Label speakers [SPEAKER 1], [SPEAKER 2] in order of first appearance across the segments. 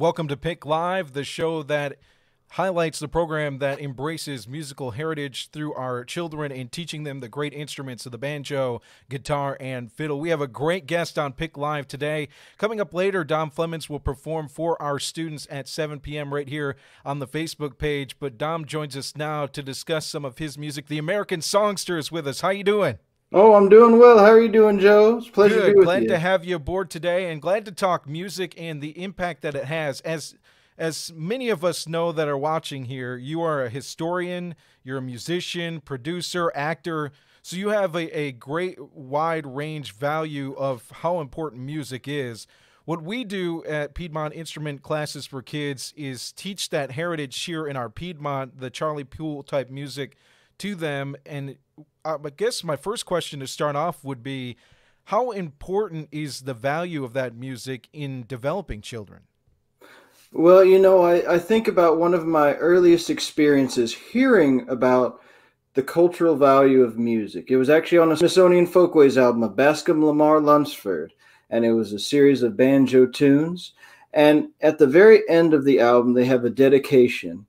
[SPEAKER 1] Welcome to Pick Live, the show that highlights the program that embraces musical heritage through our children and teaching them the great instruments of the banjo, guitar, and fiddle. We have a great guest on Pick Live today. Coming up later, Dom Flemons will perform for our students at 7 p.m. right here on the Facebook page. But Dom joins us now to discuss some of his music. The American Songster is with us. How you doing?
[SPEAKER 2] Oh, I'm doing well. How are you doing, Joe? It's a pleasure to
[SPEAKER 1] Good.
[SPEAKER 2] be with
[SPEAKER 1] Glad
[SPEAKER 2] you.
[SPEAKER 1] to have you aboard today and glad to talk music and the impact that it has. As many of us know that are watching here, you are a historian, you're a musician, producer, actor, so you have a great wide range value of how important music is. What we do at Piedmont Instrument Classes for Kids is teach that heritage here in our Piedmont, the Charlie Poole type music, to them. And I guess my first question to start off would be, how important is the value of that music in developing children?
[SPEAKER 2] Well, I think about one of my earliest experiences hearing about the cultural value of music. It was actually on a Smithsonian Folkways album of Bascom Lamar Lunsford, and it was a series of banjo tunes. And at the very end of the album, they have a dedication.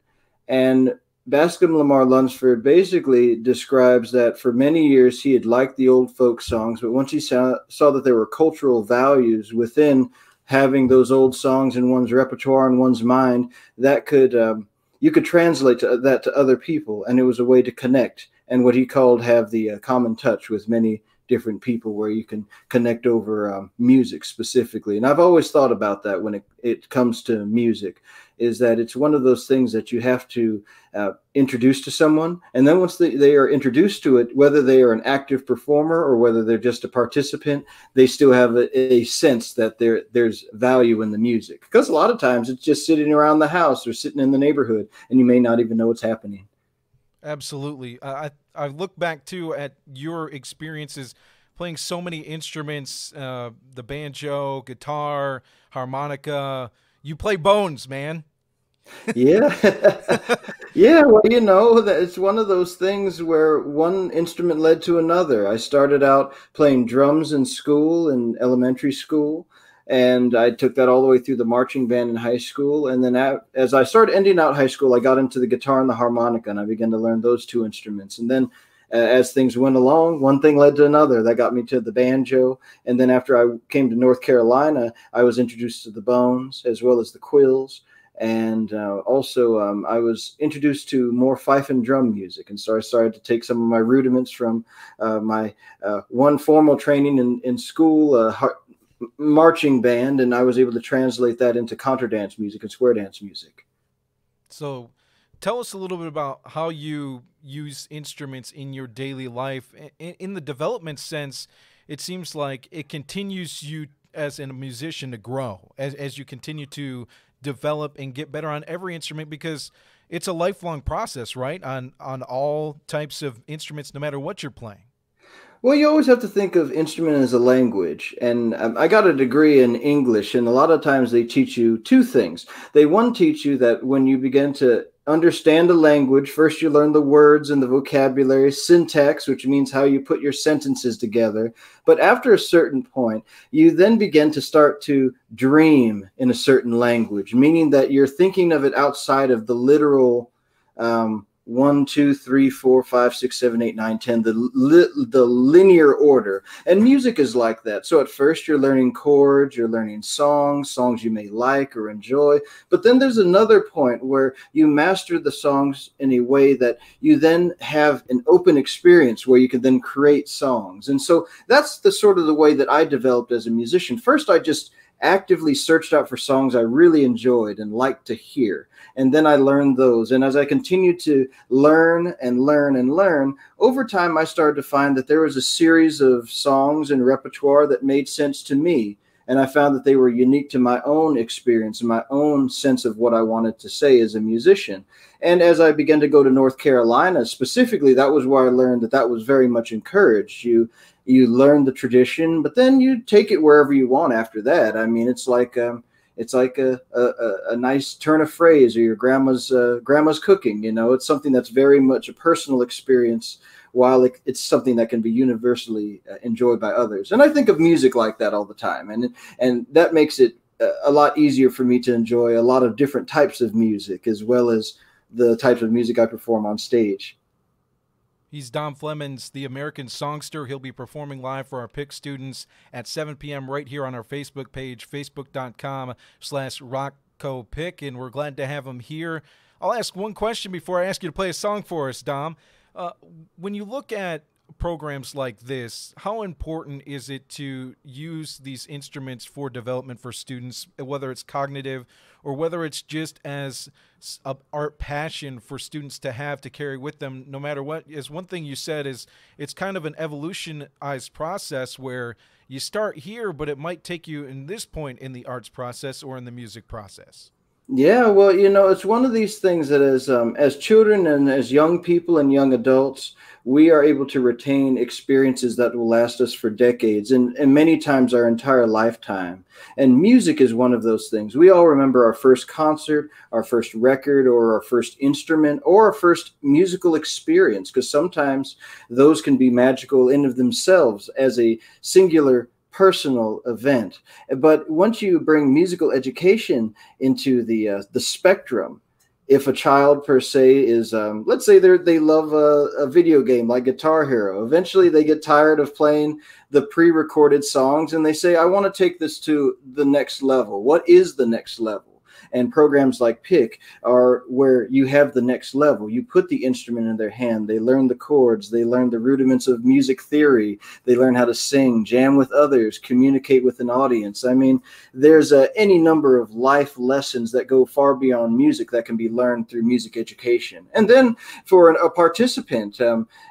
[SPEAKER 2] And Bascom Lamar Lunsford basically describes that for many years he had liked the old folk songs, but once he saw that there were cultural values within having those old songs in one's repertoire and one's mind, that could you could translate that to other people, and it was a way to connect, and what he called have the common touch with many different people, where you can connect over music specifically. And I've always thought about that when it comes to music, is that it's one of those things that you have to introduce to someone, and then once they are introduced to it, whether they are an active performer or whether they're just a participant, they still have a sense that there's value in the music, because a lot of times it's just sitting around the house or sitting in the neighborhood and you may not even know what's happening.
[SPEAKER 1] Absolutely. I look back too at your experiences playing so many instruments, the banjo, guitar, harmonica. You play bones, man.
[SPEAKER 2] Yeah. Yeah, well, that it's one of those things where one instrument led to another. I started out playing drums in school, in elementary school, and I took that all the way through the marching band in high school. And then as I started ending out high school, I got into the guitar and the harmonica, and I began to learn those two instruments. And then as things went along, one thing led to another. That got me to the banjo. And then after I came to North Carolina, I was introduced to the bones as well as the quills. And also I was introduced to more fife and drum music. And so I started to take some of my rudiments from my one formal training in school, marching band, and I was able to translate that into contra dance music and square dance music.
[SPEAKER 1] So tell us a little bit about how you use instruments in your daily life. In the development sense, it seems like it continues you as a musician to grow as you continue to develop and get better on every instrument, because it's a lifelong process, right? On all types of instruments, no matter what you're playing.
[SPEAKER 2] Well, you always have to think of instrument as a language. And I got a degree in English, and a lot of times they teach you two things. They, one, teach you that when you begin to understand a language, first you learn the words and the vocabulary, syntax, which means how you put your sentences together. But after a certain point, you then begin to start to dream in a certain language, meaning that you're thinking of it outside of the literal 1, 2, 3, 4, 5, 6, 7, 8, 9, 10, the linear order. And music is like that. So at first you're learning chords, you're learning songs you may like or enjoy. But then there's another point where you master the songs in a way that you then have an open experience where you can then create songs. And so that's the sort of the way that I developed as a musician. First, I just actively searched out for songs I really enjoyed and liked to hear. And then I learned those. And as I continued to learn and learn and learn, over time, I started to find that there was a series of songs and repertoire that made sense to me. And I found that they were unique to my own experience and my own sense of what I wanted to say as a musician. And as I began to go to North Carolina, specifically, that was where I learned that that was very much encouraged. You learn the tradition, but then you take it wherever you want after that. I mean, it's like a nice turn of phrase, or your grandma's cooking. It's something that's very much a personal experience, while it's something that can be universally enjoyed by others. And I think of music like that all the time, and that makes it a lot easier for me to enjoy a lot of different types of music, as well as the types of music I perform on stage.
[SPEAKER 1] He's Dom Flemons, the American songster. He'll be performing live for our P.I.C. students at 7 p.m. right here on our Facebook page, facebook.com/rockcopic, and we're glad to have him here. I'll ask one question before I ask you to play a song for us, Dom. When you look at programs like this, how important is it to use these instruments for development for students, whether it's cognitive or whether it's just as an art passion for students to have to carry with them no matter what? As one thing you said is it's kind of an evolutionized process where you start here, but it might take you in this point in the arts process or in the music process.
[SPEAKER 2] Yeah, well, it's one of these things that as children and as young people and young adults, we are able to retain experiences that will last us for decades and many times our entire lifetime. And music is one of those things. We all remember our first concert, our first record, or our first instrument, or our first musical experience, because sometimes those can be magical in of themselves as a singular personal event. But once you bring musical education into the spectrum, if a child per se is, let's say they love a video game like Guitar Hero, eventually they get tired of playing the pre-recorded songs and they say, I want to take this to the next level. What is the next level? And programs like P.I.C. are where you have the next level. You put the instrument in their hand. They learn the chords. They learn the rudiments of music theory. They learn how to sing, jam with others, communicate with an audience. I mean, there's any number of life lessons that go far beyond music that can be learned through music education. And then for a participant,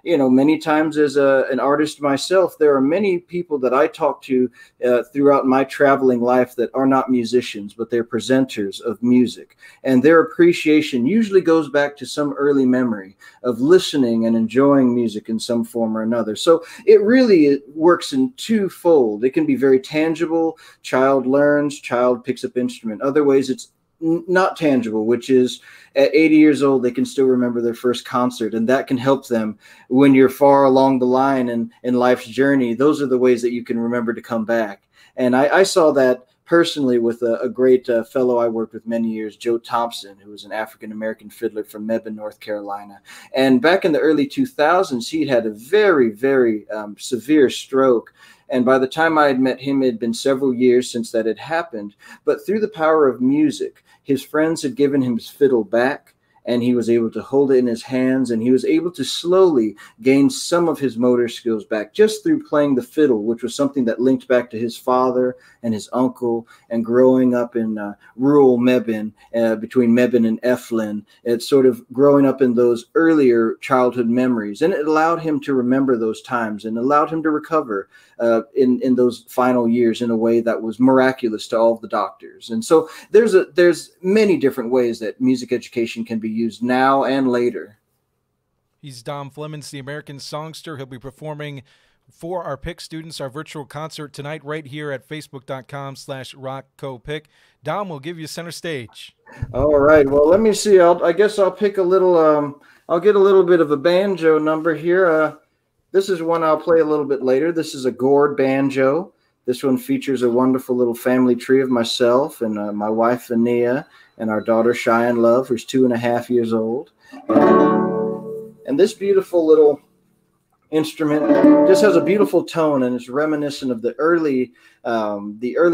[SPEAKER 2] many times as an artist myself, there are many people that I talk to throughout my traveling life that are not musicians, but they're presenters of music, and their appreciation usually goes back to some early memory of listening and enjoying music in some form or another. So it really works in twofold. It can be very tangible. Child learns, child picks up instrument. Other ways it's not tangible, which is at 80 years old, they can still remember their first concert, and that can help them when you're far along the line in life's journey. Those are the ways that you can remember to come back. And I saw that personally with a great fellow I worked with many years, Joe Thompson, who was an African-American fiddler from Mebane, North Carolina. And back in the early 2000s, he'd had a very, very severe stroke. And by the time I had met him, it had been several years since that had happened. But through the power of music, his friends had given him his fiddle back, and he was able to hold it in his hands, and he was able to slowly gain some of his motor skills back just through playing the fiddle, which was something that linked back to his father and his uncle, and growing up in rural Mebane, between Mebane and Eflin. It's sort of growing up in those earlier childhood memories, and it allowed him to remember those times and allowed him to recover in those final years in a way that was miraculous to all of the doctors. And so there's many different ways that music education can be used now and later.
[SPEAKER 1] He's Dom Flemons, the American songster. He'll be performing for our P.I.C. students, our virtual concert tonight right here at facebook.com/rockcopic. Dom, will give you center stage.
[SPEAKER 2] All right. Well, let me see. I guess I'll pick a little, I'll get a little bit of a banjo number here. This is one I'll play a little bit later. This is a gourd banjo. This one features a wonderful little family tree of myself and my wife, Ania, and our daughter, Cheyenne Love, who's 2.5 years old. And this beautiful little instrument just has a beautiful tone, and it's reminiscent of the early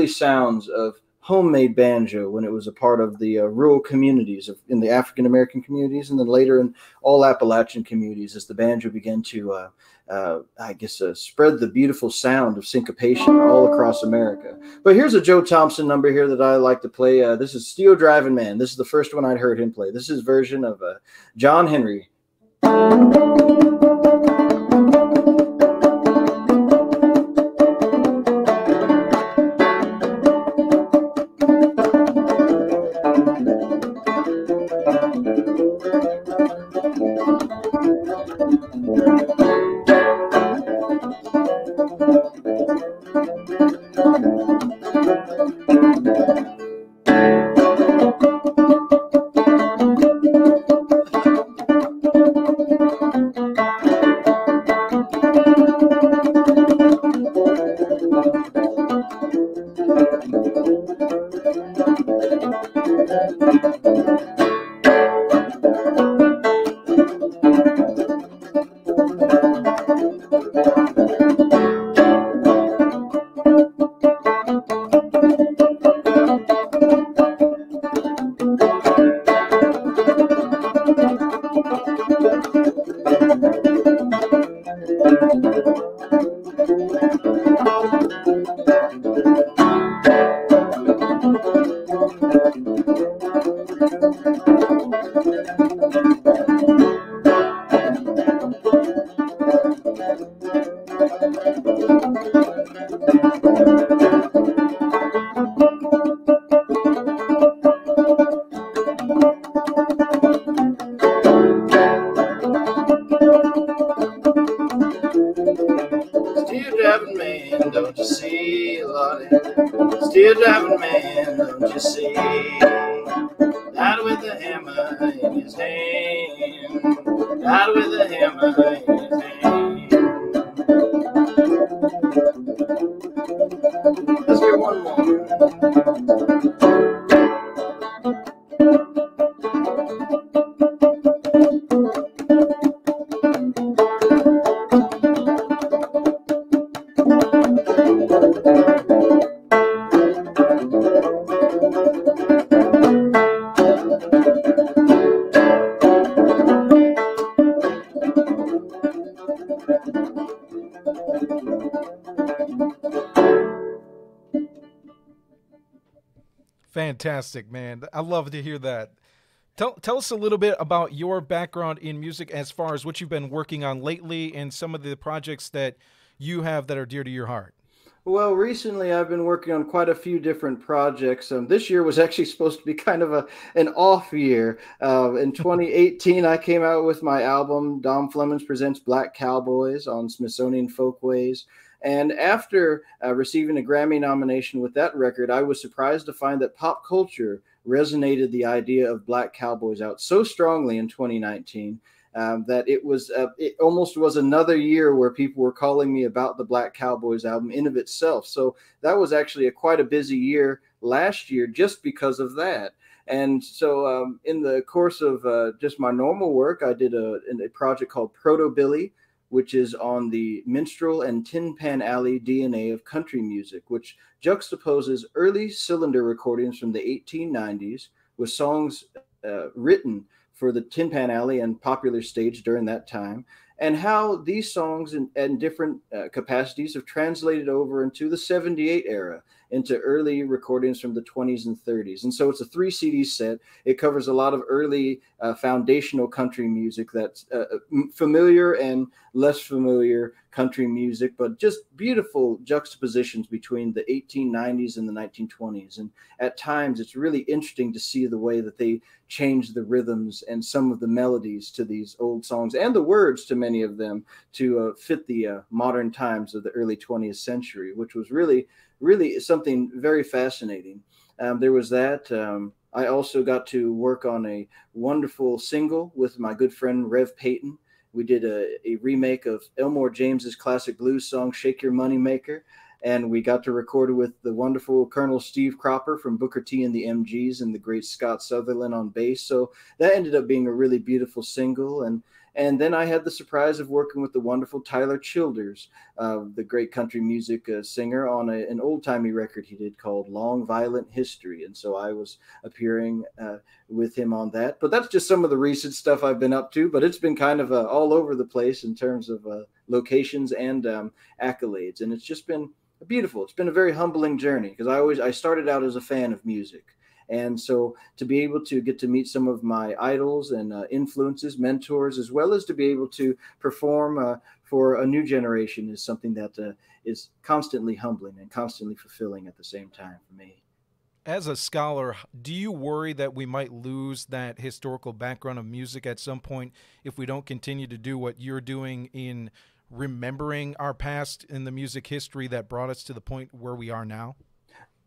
[SPEAKER 2] sounds of homemade banjo when it was a part of the rural communities in the African-American communities, and then later in all Appalachian communities as the banjo began to, spread the beautiful sound of syncopation all across America. But here's a Joe Thompson number here that I like to play. This is Steel Driving Man. This is the first one I'd heard him play. This is his version of John Henry. Still driving man, don't you see, Lordy? Still driving man, don't you see? Out with the hammer in his hand. Out with the hammer in his hand. Let's get one more.
[SPEAKER 1] Fantastic, man. I love to hear that. Tell us a little bit about your background in music as far as what you've been working on lately and some of the projects that you have that are dear to your heart.
[SPEAKER 2] Well, recently I've been working on quite a few different projects. This year was actually supposed to be kind of an off year. In 2018, I came out with my album, Dom Flemons Presents Black Cowboys on Smithsonian Folkways. And after receiving a Grammy nomination with that record, I was surprised to find that pop culture resonated the idea of black cowboys out so strongly in 2019 that it almost was another year where people were calling me about the Black Cowboys album in of itself. So that was actually quite a busy year last year just because of that. And so in the course of just my normal work, I did a project called Proto Billy, which is on the minstrel and Tin Pan Alley DNA of country music, which juxtaposes early cylinder recordings from the 1890s with songs written for the Tin Pan Alley and popular stage during that time, and how these songs in different capacities have translated over into the 78 era, into early recordings from the 20s and 30s. And so it's a 3 CD set. It covers a lot of early foundational country music that's familiar and less familiar country music, but just beautiful juxtapositions between the 1890s and the 1920s. And at times it's really interesting to see the way that they change the rhythms and some of the melodies to these old songs and the words to many of them to fit the modern times of the early 20th century, which was really something very fascinating. There was that. I also got to work on a wonderful single with my good friend Rev Payton. We did a remake of Elmore James's classic blues song, Shake Your Money Maker. And we got to record it with the wonderful Colonel Steve Cropper from Booker T and the MGs and the great Scott Sutherland on bass. So that ended up being a really beautiful single. And then I had the surprise of working with the wonderful Tyler Childers, the great country music singer, on an old-timey record he did called Long Violent History. And so I was appearing with him on that. But that's just some of the recent stuff I've been up to. But it's been kind of all over the place in terms of locations and accolades. And it's just been beautiful. It's been a very humbling journey because I started out as a fan of music. And so to be able to get to meet some of my idols and influences, mentors, as well as to be able to perform for a new generation is something that is constantly humbling and constantly fulfilling at the same time for me.
[SPEAKER 1] As a scholar, do you worry that we might lose that historical background of music at some point if we don't continue to do what you're doing in remembering our past in the music history that brought us to the point where we are now?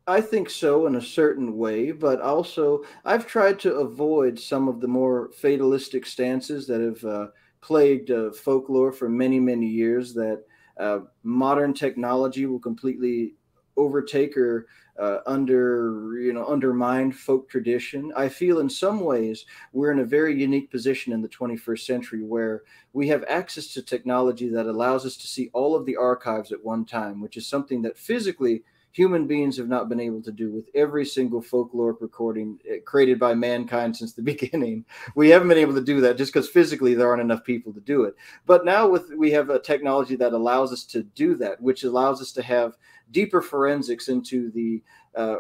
[SPEAKER 2] I think so in a certain way, but also I've tried to avoid some of the more fatalistic stances that have plagued folklore for many, many years, that modern technology will completely overtake or undermine folk tradition. I feel in some ways we're in a very unique position in the 21st century where we have access to technology that allows us to see all of the archives at one time, which is something that physically human beings have not been able to do with every single folkloric recording created by mankind since the beginning. We haven't been able to do that just because physically there aren't enough people to do it. But now we have a technology that allows us to do that, which allows us to have deeper forensics into the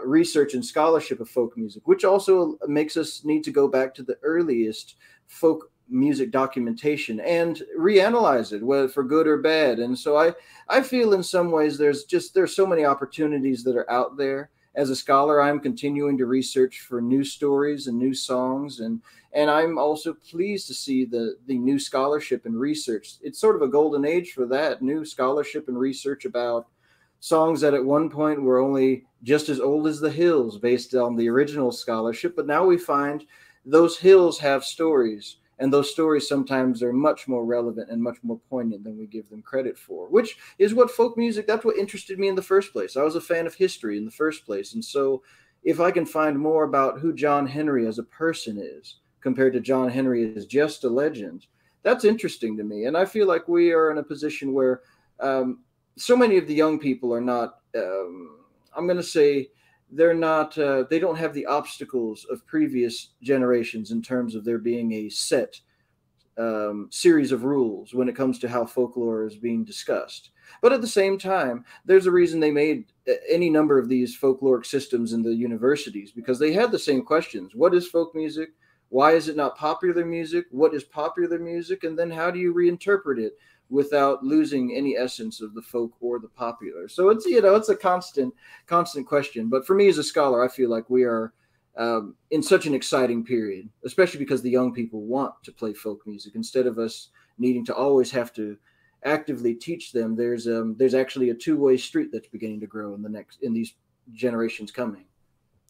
[SPEAKER 2] research and scholarship of folk music, which also makes us need to go back to the earliest folk music documentation and reanalyze it, whether for good or bad. And so I feel in some ways there's so many opportunities that are out there. As a scholar, I'm continuing to research for new stories and new songs, and I'm also pleased to see the new scholarship and research. It's sort of a golden age for that new scholarship and research about songs that at one point were only just as old as the hills based on the original scholarship, but now we find those hills have stories. And those stories sometimes are much more relevant and much more poignant than we give them credit for, which is what folk music, that's what interested me in the first place. I was a fan of history in the first place. And so if I can find more about who John Henry as a person is compared to John Henry as just a legend, that's interesting to me. And I feel like we are in a position where so many of the young people are not, I'm going to say, they're not, they don't have the obstacles of previous generations in terms of there being a set series of rules when it comes to how folklore is being discussed. But at the same time, there's a reason they made any number of these folkloric systems in the universities, because they had the same questions. What is folk music? Why is it not popular music? What is popular music? And then how do you reinterpret it without losing any essence of the folk or the popular? So it's, it's a constant question. But for me as a scholar, I feel like we are in such an exciting period, especially because the young people want to play folk music instead of us needing to always have to actively teach them. There's actually a two-way street that's beginning to grow in these generations coming.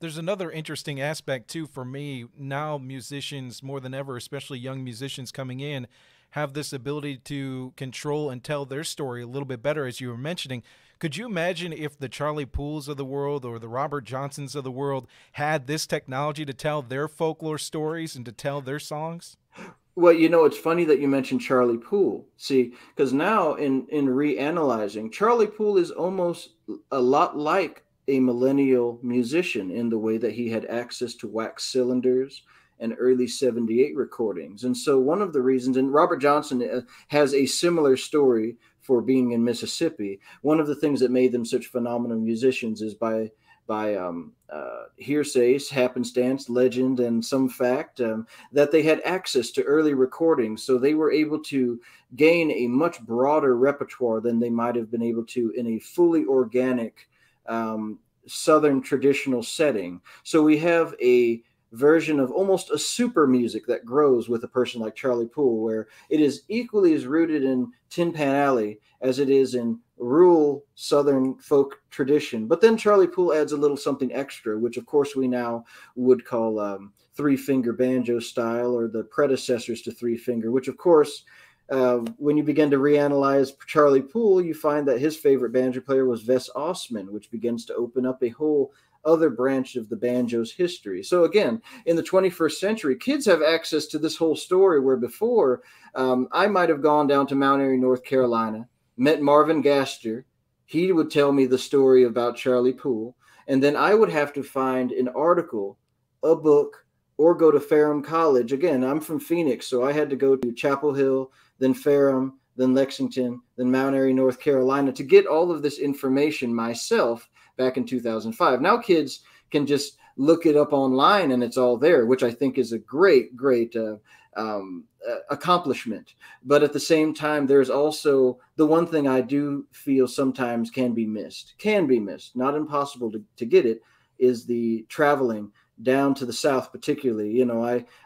[SPEAKER 1] There's another interesting aspect too for me. Now musicians more than ever, especially young musicians coming in, have this ability to control and tell their story a little bit better, as you were mentioning. Could you imagine if the Charlie Pools of the world or the Robert Johnsons of the world had this technology to tell their folklore stories and to tell their songs?
[SPEAKER 2] Well, it's funny that you mentioned Charlie Poole. See, because now in reanalyzing, Charlie Poole is almost a lot like a millennial musician in the way that he had access to wax cylinders and early 78 recordings. And so one of the reasons, and Robert Johnson has a similar story for being in Mississippi. One of the things that made them such phenomenal musicians is by hearsay, happenstance, legend, and some fact that they had access to early recordings. So they were able to gain a much broader repertoire than they might have been able to in a fully organic Southern traditional setting. So we have a version of almost a super music that grows with a person like Charlie Poole, where it is equally as rooted in Tin Pan Alley as it is in rural Southern folk tradition. But then Charlie Poole adds a little something extra, which of course we now would call three-finger banjo style, or the predecessors to three-finger, which of course when you begin to reanalyze Charlie Poole, you find that his favorite banjo player was Wes Osman, which begins to open up a whole other branch of the banjo's history. So again, in the 21st century, kids have access to this whole story, where before I might have gone down to Mount Airy, North Carolina, met Marvin Gaster. He would tell me the story about Charlie Poole, and then I would have to find an article, a book, or go to Ferrum College. Again, I'm from Phoenix, so I had to go to Chapel Hill, then Ferrum, then Lexington, then Mount Airy, North Carolina, to get all of this information myself back in 2005. Now kids can just look it up online and it's all there, which I think is a great accomplishment. But at the same time, there's also the one thing I do feel sometimes can be missed, not impossible to get it, is the traveling down to the South, particularly.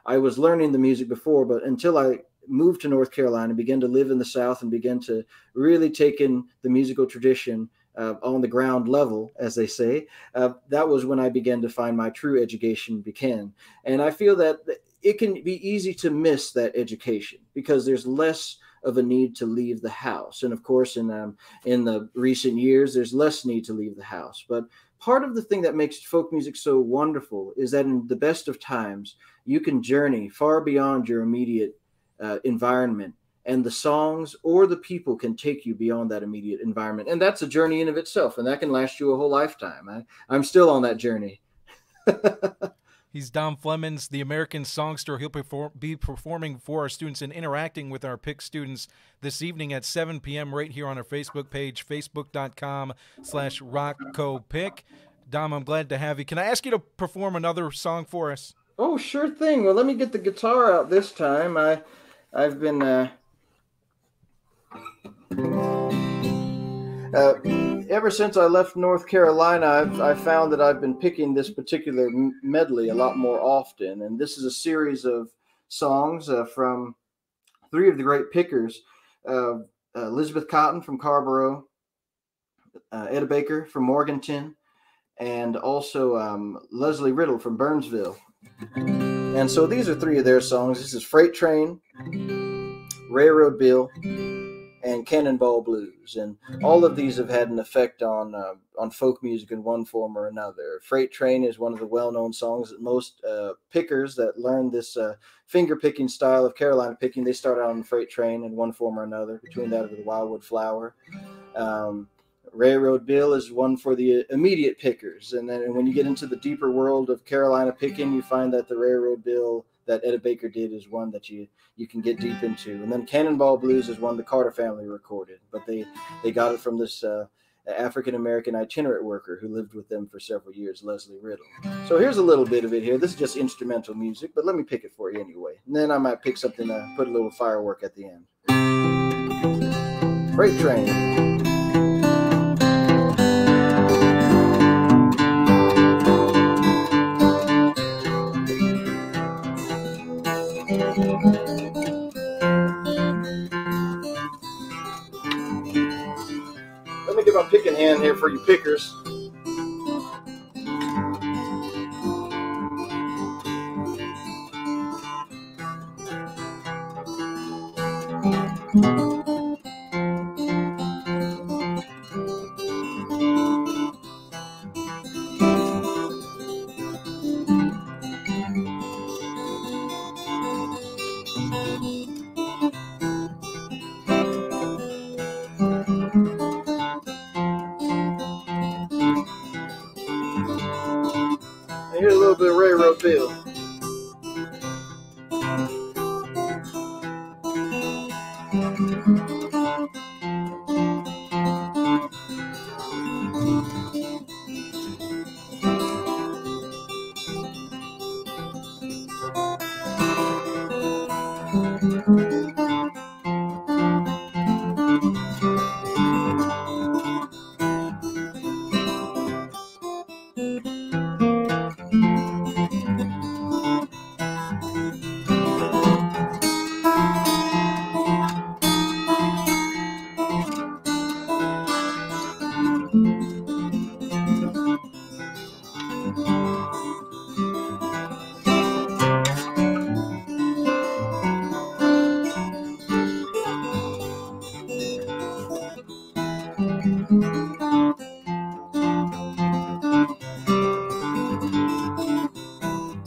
[SPEAKER 2] I was learning the music before, but until I moved to North Carolina, began to live in the South, and began to really take in the musical tradition on the ground level, as they say, that was when I began to find my true education began. And I feel that it can be easy to miss that education because there's less of a need to leave the house. And of course, in the recent years, there's less need to leave the house. But part of the thing that makes folk music so wonderful is that in the best of times, you can journey far beyond your immediate environment, and the songs or the people can take you beyond that immediate environment. And that's a journey in of itself, and that can last you a whole lifetime. I'm still on that journey.
[SPEAKER 1] He's Dom Flemons, the American songster. He'll be performing for our students and interacting with our P.I.C. students this evening at 7 p.m. right here on our Facebook page, facebook.com/rockcopic. Dom, I'm glad to have you. Can I ask you to perform another song for us?
[SPEAKER 2] Oh, sure thing. Well, let me get the guitar out this time. I've been ever since I left North Carolina, I've found that I've been picking this particular medley a lot more often. And this is a series of songs from three of the great pickers: Elizabeth Cotton from Carrboro, Etta Baker from Morganton, and also Leslie Riddle from Burnsville. And so these are three of their songs. This is Freight Train, Railroad Bill, and Cannonball Blues. And all of these have had an effect on folk music in one form or another. Freight Train is one of the well-known songs that most pickers that learn this finger-picking style of Carolina picking, they start out on Freight Train in one form or another, between that of the Wildwood Flower. Railroad Bill is one for the immediate pickers. And then when you get into the deeper world of Carolina picking, you find that the Railroad Bill that Etta Baker did is one that you can get deep into. And then Cannonball Blues is one the Carter family recorded, but they got it from this African-American itinerant worker who lived with them for several years, Leslie Riddle. So here's a little bit of it here. This is just instrumental music, but let me pick it for you anyway. And then I might pick something, put a little firework at the end. Freight Train. Let me get my picking hand here for you pickers. Here's a little bit of Railroad Bill.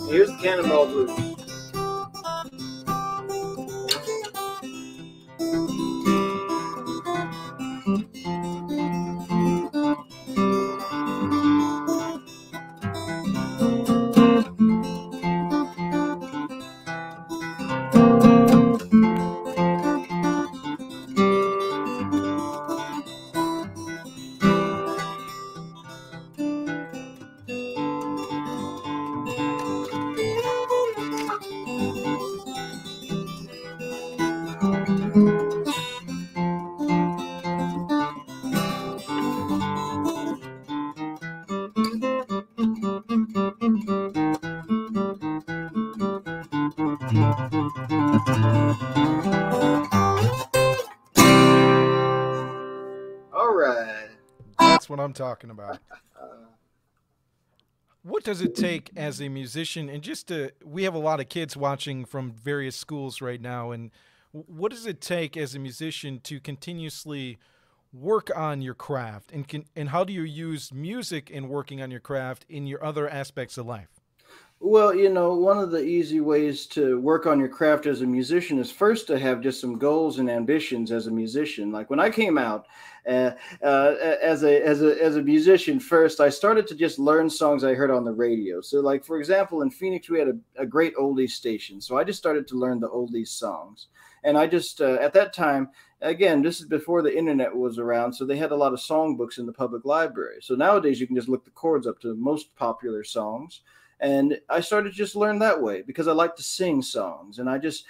[SPEAKER 2] Here's the Cannonball Blues. All right.
[SPEAKER 1] That's what I'm talking about. What does it take as a musician, and we have a lot of kids watching from various schools right now, and What does it take as a musician to continuously work on your craft, and how do you use music in working on your craft in your other aspects of life?
[SPEAKER 2] Well, one of the easy ways to work on your craft as a musician is first to have just some goals and ambitions as a musician. Like when I came out uh, as a musician, first I started to just learn songs I heard on the radio. So, like for example, in Phoenix we had a great oldies station, so I just started to learn the oldies songs. And I just at that time, again, this is before the internet was around, so they had a lot of songbooks in the public library. So nowadays you can just look the chords up to the most popular songs, and I started to just learn that way because I like to sing songs. And I just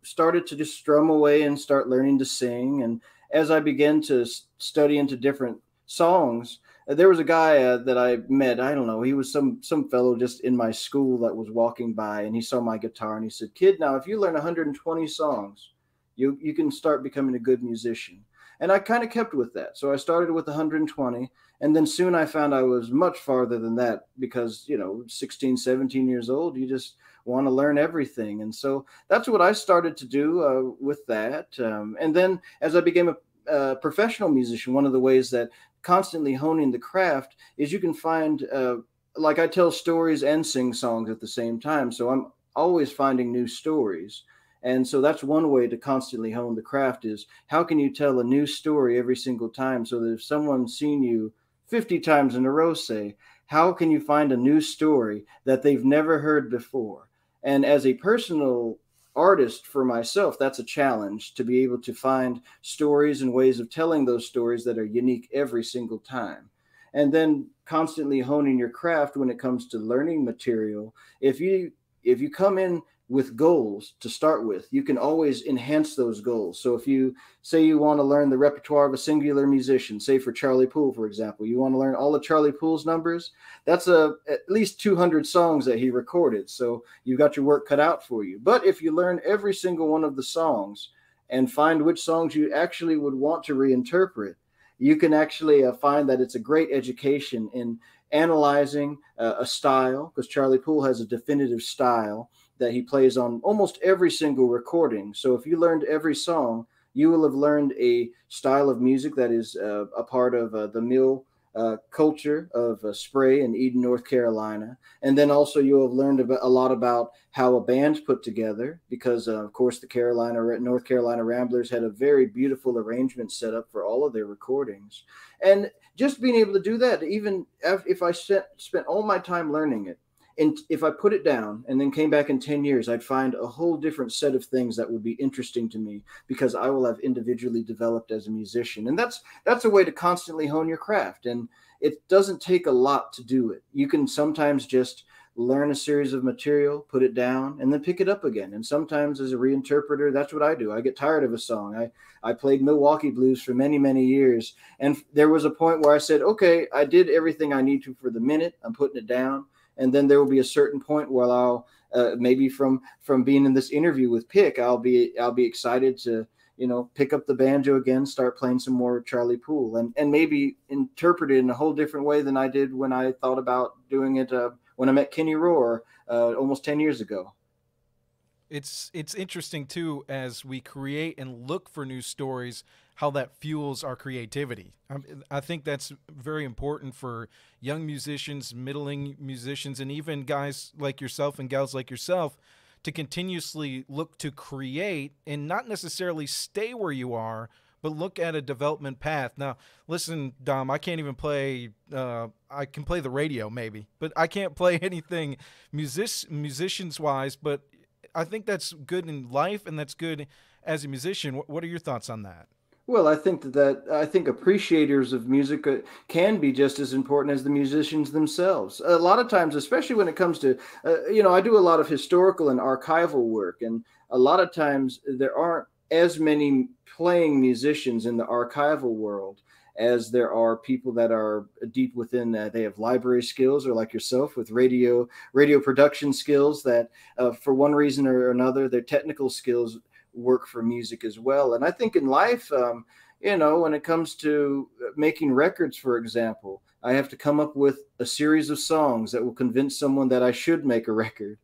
[SPEAKER 2] started to just strum away and start learning to sing. And as I began to study into different songs, there was a guy that I met. I don't know, he was some fellow just in my school that was walking by, and he saw my guitar and he said, "Kid, now if you learn 120 songs, you can start becoming a good musician." And I kind of kept with that. So I started with 120. And then soon I found I was much farther than that because, 16, 17 years old, you just want to learn everything. And so that's what I started to do with that. And then as I became a professional musician, one of the ways that constantly honing the craft is you can find, like I tell stories and sing songs at the same time. So I'm always finding new stories. And so that's one way to constantly hone the craft is how can you tell a new story every single time so that if someone's seen you 50 times in a row, say, how can you find a new story that they've never heard before? And as a personal artist for myself, that's a challenge to be able to find stories and ways of telling those stories that are unique every single time. And then constantly honing your craft when it comes to learning material. If you come in with goals to start with, you can always enhance those goals. So if you say you want to learn the repertoire of a singular musician, say for Charlie Poole, for example, you want to learn all of Charlie Poole's numbers, that's at least 200 songs that he recorded. So you've got your work cut out for you. But if you learn every single one of the songs and find which songs you actually would want to reinterpret, you can actually find that it's a great education in analyzing a style, because Charlie Poole has a definitive style that he plays on almost every single recording. So if you learned every song, you will have learned a style of music that is a part of the mill culture of Spray in Eden, North Carolina. And then also you'll have learned a lot about how a band's put together because, of course, the North Carolina Ramblers had a very beautiful arrangement set up for all of their recordings. And just being able to do that, even if I spent all my time learning it, and if I put it down and then came back in 10 years, I'd find a whole different set of things that would be interesting to me because I will have individually developed as a musician. And that's a way to constantly hone your craft. And it doesn't take a lot to do it. You can sometimes just learn a series of material, put it down, and then pick it up again. And sometimes as a reinterpreter, that's what I do. I get tired of a song. I played Milwaukee blues for many, many years. And there was a point where I said, okay, I did everything I need to for the minute. I'm putting it down. And then there will be a certain point where I'll maybe from being in this interview with P.I.C, I'll be excited to pick up the banjo again, start playing some more Charlie Poole, and maybe interpret it in a whole different way than I did when I thought about doing it when I met Kenny Rohr almost 10 years ago.
[SPEAKER 1] It's interesting too as we create and look for new stories, how that fuels our creativity. I think that's very important for young musicians, middling musicians, and even guys like yourself and gals like yourself to continuously look to create and not necessarily stay where you are, but look at a development path. Now, listen, Dom, I can't even play. I can play the radio maybe, but I can't play anything musicians wise. But I think that's good in life, and that's good as a musician. What are your thoughts on that?
[SPEAKER 2] Well, I think appreciators of music can be just as important as the musicians themselves. A lot of times, especially when it comes to, I do a lot of historical and archival work, and a lot of times there aren't as many playing musicians in the archival world as there are people that are deep within that. They have library skills, or like yourself with radio production skills that, for one reason or another, their technical skills work for music as well. And I think in life, when it comes to making records, for example, I have to come up with a series of songs that will convince someone that I should make a record.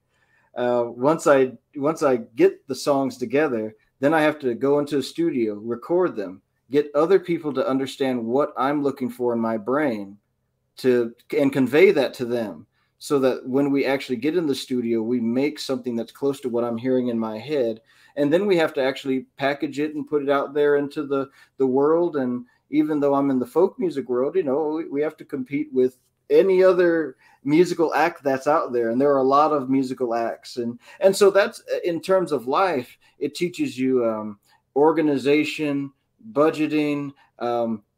[SPEAKER 2] Once I get the songs together, Then I have to go into a studio, record them, get other people to understand what I'm looking for in my brain and convey that to them, so that when we actually get in the studio, we make something that's close to what I'm hearing in my head. And then we have to actually package it and put it out there into the world. And even though I'm in the folk music world, we have to compete with any other musical act that's out there. And there are a lot of musical acts. And so that's, in terms of life, it teaches you organization, budgeting,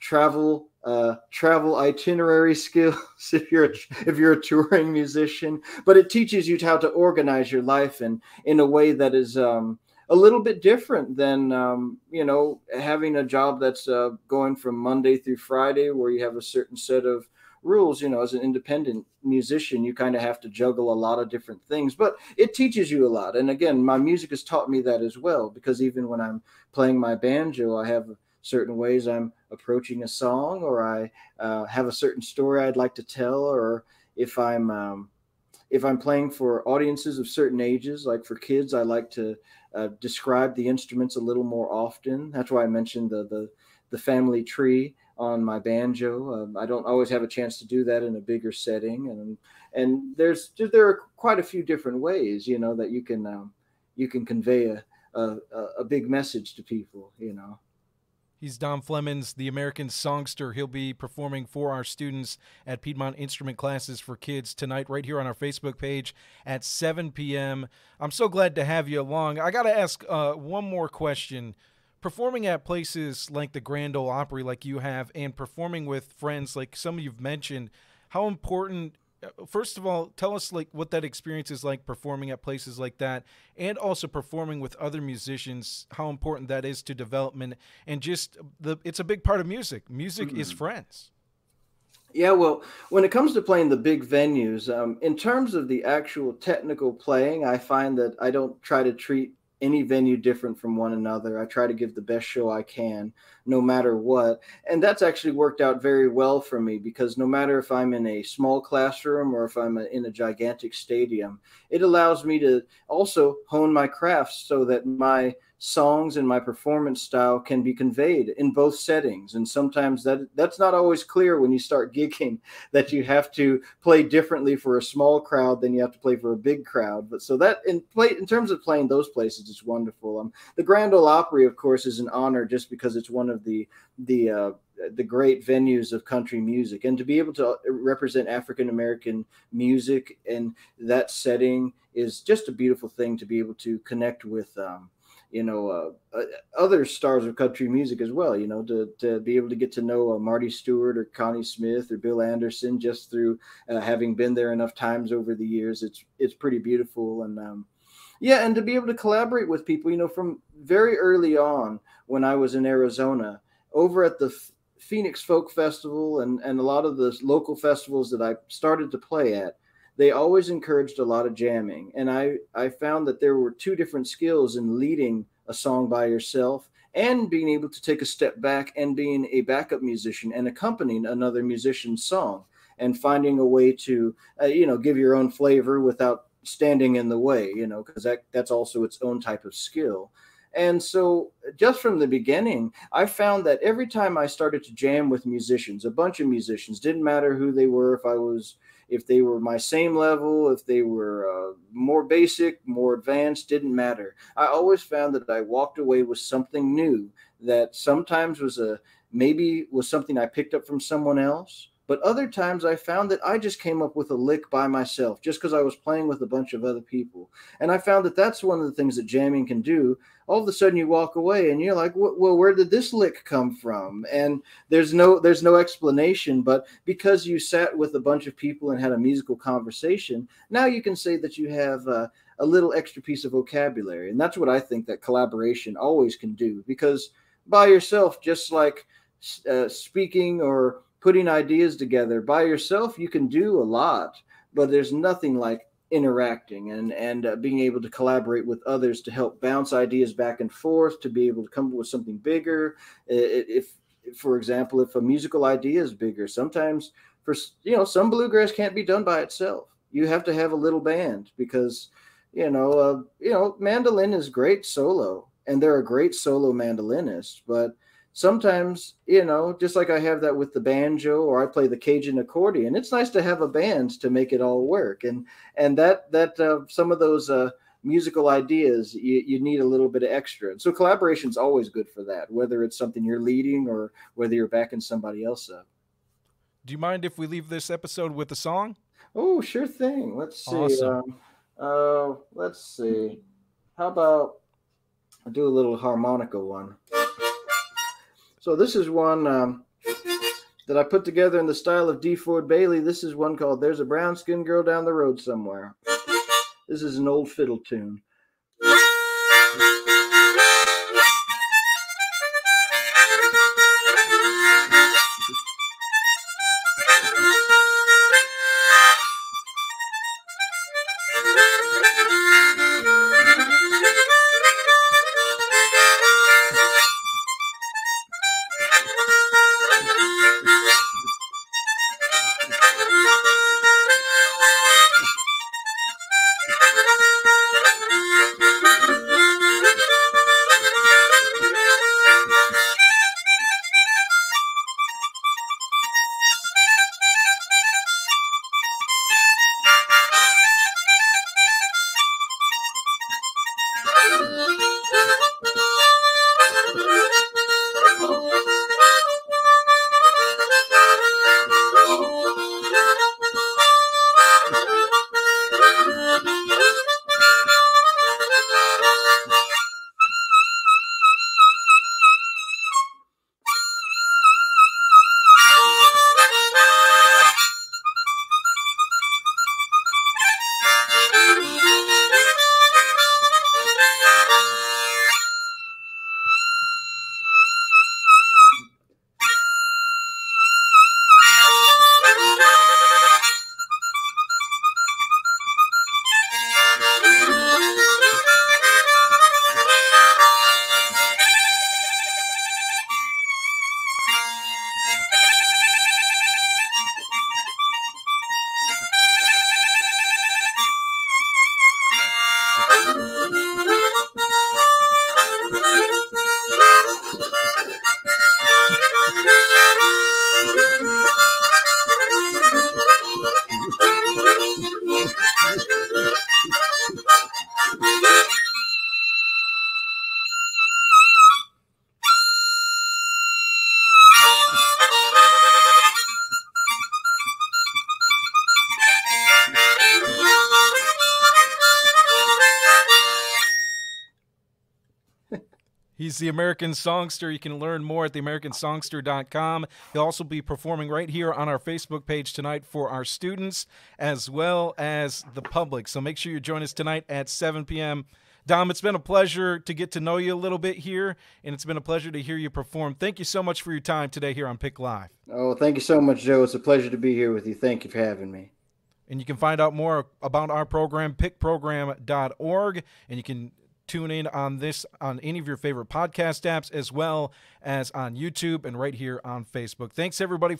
[SPEAKER 2] travel itinerary skills if you're a touring musician. But it teaches you how to organize your life in a way that is a little bit different than having a job that's going from Monday through Friday, where you have a certain set of rules. As an independent musician, you kind of have to juggle a lot of different things, but it teaches you a lot. And again, my music has taught me that as well, because even when I'm playing my banjo, I have certain ways I'm approaching a song, or I have a certain story I'd like to tell, or if I'm playing for audiences of certain ages, like for kids, I like to describe the instruments a little more often. That's why I mentioned the family tree on my banjo. I don't always have a chance to do that in a bigger setting, and there are quite a few different ways, that you can convey a big message to people.
[SPEAKER 1] He's Dom Flemons, the American songster. He'll be performing for our students at Piedmont Instrument Classes for Kids tonight, right here on our Facebook page at 7 p.m. I'm so glad to have you along. I got to ask one more question. Performing at places like the Grand Ole Opry, like you have, and performing with friends like some you've mentioned, how important, first of all, tell us like what that experience is like performing at places like that, and also performing with other musicians, how important that is to development, and just it's a big part of music. Music is friends.
[SPEAKER 2] Yeah, well, when it comes to playing the big venues, in terms of the actual technical playing, I find that I don't try to treat any venue different from one another. I try to give the best show I can, no matter what. And that's actually worked out very well for me, because no matter if I'm in a small classroom or if I'm in a gigantic stadium, it allows me to also hone my craft so that my songs and my performance style can be conveyed in both settings. And sometimes that's not always clear when you start gigging, that you have to play differently for a small crowd than you have to play for a big crowd. But so that in terms of playing those places, it's wonderful. The Grand Ole Opry, of course, is an honor just because it's one of the great venues of country music, and to be able to represent African American music in that setting is just a beautiful thing, to be able to connect with other stars of country music as well, to be able to get to know Marty Stewart or Connie Smith or Bill Anderson just through having been there enough times over the years. It's pretty beautiful. And and to be able to collaborate with people, from very early on when I was in Arizona, over at the Phoenix Folk Festival and a lot of the local festivals that I started to play at, they always encouraged a lot of jamming. And I found that there were two different skills in leading a song by yourself and being able to take a step back and being a backup musician and accompanying another musician's song, and finding a way to, give your own flavor without standing in the way, because that's also its own type of skill. And so just from the beginning, I found that every time I started to jam with musicians, a bunch of musicians, didn't matter who they were, if they were my same level, if they were more basic, more advanced, didn't matter. I always found that I walked away with something new that sometimes was something I picked up from someone else. But other times I found that I just came up with a lick by myself just because I was playing with a bunch of other people. And I found that that's one of the things that jamming can do. All of a sudden you walk away and you're like, well, where did this lick come from? And there's no explanation, but because you sat with a bunch of people and had a musical conversation, now you can say that you have a little extra piece of vocabulary. And that's what I think that collaboration always can do, because by yourself, just like speaking or putting ideas together by yourself, you can do a lot, but there's nothing like interacting and being able to collaborate with others to help bounce ideas back and forth, to be able to come up with something bigger. If for example, if a musical idea is bigger, sometimes some bluegrass can't be done by itself. You have to have a little band, because mandolin is great solo, and they're a great solo mandolinist. But sometimes, just like I have that with the banjo, or I play the Cajun accordion, it's nice to have a band to make it all work. And that some of those musical ideas, you need a little bit of extra. And so collaboration is always good for that, whether it's something you're leading or whether you're backing somebody else up.
[SPEAKER 1] Do you mind if we leave this episode with a song?
[SPEAKER 2] Oh, sure thing. Let's see.
[SPEAKER 1] Awesome.
[SPEAKER 2] Let's see. How about I do a little harmonica one? So this is one that I put together in the style of D. Ford Bailey. This is one called "There's a Brown-Skinned Girl Down the Road Somewhere." This is an old fiddle tune.
[SPEAKER 1] He's the American Songster. You can learn more at theamericansongster.com. He'll also be performing right here on our Facebook page tonight for our students as well as the public. So make sure you join us tonight at 7 p.m. Dom, it's been a pleasure to get to know you a little bit here, and it's been a pleasure to hear you perform. Thank you so much for your time today here on P.I.C. Live.
[SPEAKER 2] Oh, thank you so much, Joe. It's a pleasure to be here with you. Thank you for having me.
[SPEAKER 1] And you can find out more about our program, pickprogram.org, and you can tune in on this on any of your favorite podcast apps as well as on YouTube and right here on Facebook. Thanks, everybody.